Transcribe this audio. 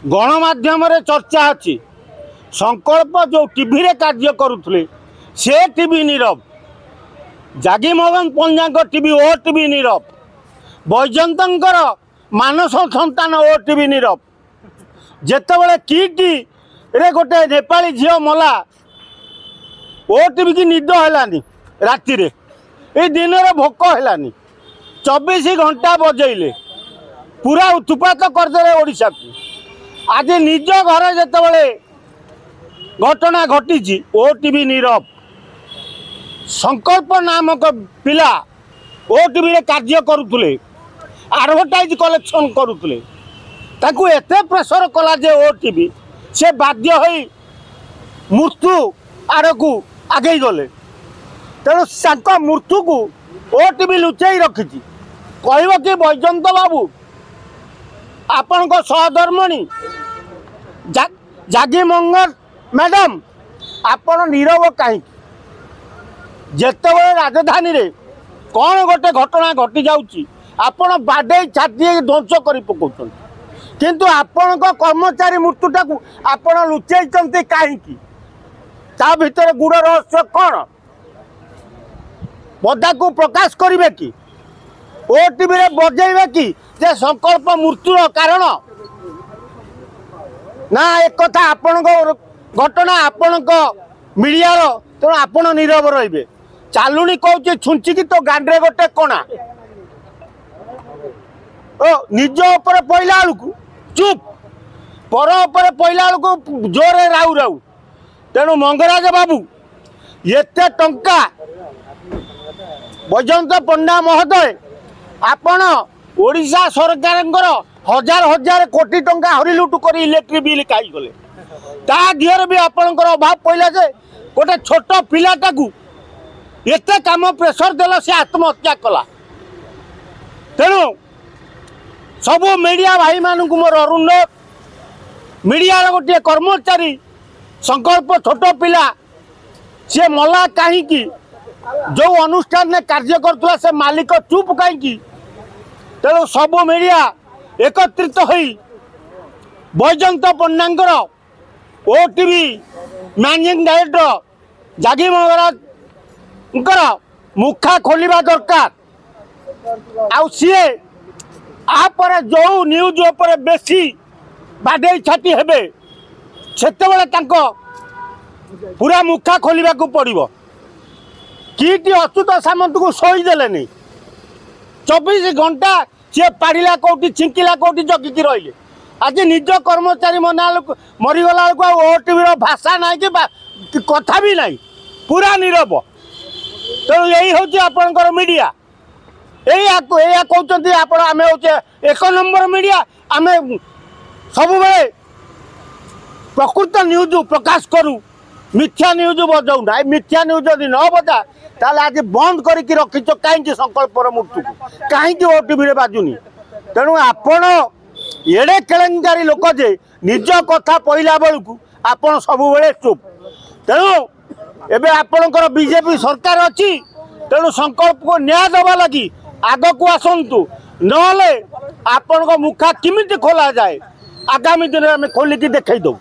गणमाध्यम चर्चा अच्छी संकल्प जो टीवी रे कार्य करुले से टीवी नीरव जागी मोहन पंजा टीवी ओ टीवी नीरव बैजयंतर मानस संतान ओ टीवी नीरव जेतेबेले किटी रे गोटे नेपाली झील मला ओ टीवी की निद है राति रे ए दिन में भोक है 24 घंटा बजेले पूरा उत्पात करदे ओडिशा को आज निज घर जेतेबेले घटना घटी ओ टीवी नीरव संकल्प नामक पिला ओ टीवी रे कार्य करुले एडवर्टाइज कलेक्शन करुले ताकू एते प्रेसर कला जे ओ टीवी से बाध्य होई मृत्यु आड़ को आगे गले तेणु मृत्यु को ओ टीवी लुचाई रखी कह कि बैजयंत बाबू आपण सहधर्मणी जागी मंगर मैडम आपण नीरव कहीं जितेबाला राजधानी रे कौन गोटे घटना घटी जाऊँगी आपण बाडे छाती ध्वंस कर पकाउछन किंतु आपण कर्मचारी मृत्युटा को आपण लुचाई कहीं ता भीतर गुड़ रहस्य कौन पदा को प्रकाश करेंगे कि ओ टीवी रे बजेबे कि जे संकल्प मृत्युर कारण ना एक कथा आपण घटना आपण मीडिया तेणु आपण नीरव रे चालुनी कहूँ छुंचिकी तो गांडे गोटे कणा ओ निज उपर पइला बेलू चुप पर उपर पइला बेलू जोरे राउ राउ तेणु मंगराज बाबू एते टंका बैजयंत पंडा महोदय आपण ओडिशा सरकार हजार हजार कोटी टंका हरिलुट कर इलेक्ट्रिक बिल खाई गले ता दिहर भी आपणकर अभाव पड़ा जे गोटे छोट पिलाटा को एते काम प्रेसर देला से आत्महत्या कला तेणु सबू मीडिया भाई मानू मोर अनुरोध मीडिया गोटे कर्मचारी संकल्प छोट पिला सी मला कहीं जो अनुष्ठान में कार्य करुला से मालिक चुप कहीं तेणु सबू मीडिया एकत्रित होई बैजयंत पंडांकर ओ टीवी मैनेजिंग डायरेक्टर जागी महाराज मुखा खोलिबा दरकार आउ सीए आपर जो न्यूज उपर बेसी बाडे छाती हेबे सेतेबेले तांको पूरा मुखा खोलिबा को पड़िबो किटी अच्युत सामंत को सोई देले नहीं 24 घंटा सी पाड़ा कौटी छिंकिला कौटी जगिकी रही आज निज कर्मचारी मरीगला बेलू ओ टीवी भाषा ना कि कथा भी ना पूरा नीरव तेणु यही हूँ आपणकर मीडिया कहते आम हूँ एक नंबर मीडिया आम सब प्रकृत न्यूज प्रकाश करूँ मिथ्या न्यूज बजाऊ ना मिथ्या न्यूज जदि न बजा ताल आज बंद करके रखीच कहीं संकल्पर मृत्यु को कहीं ओ टीवी बाजुनी तेणु आपण एड़े केलेंकारी लोक जे निज कथा पहला बेलू आपण सब चुप तेणु एबे आपणकर बीजेपी सरकार अच्छी तेणु संकल्प को न्याय दबा लगी आग को आसतु ना आपण मुखा किमिति खोला जाए आगामी दिन में खोलिकी देखई दो।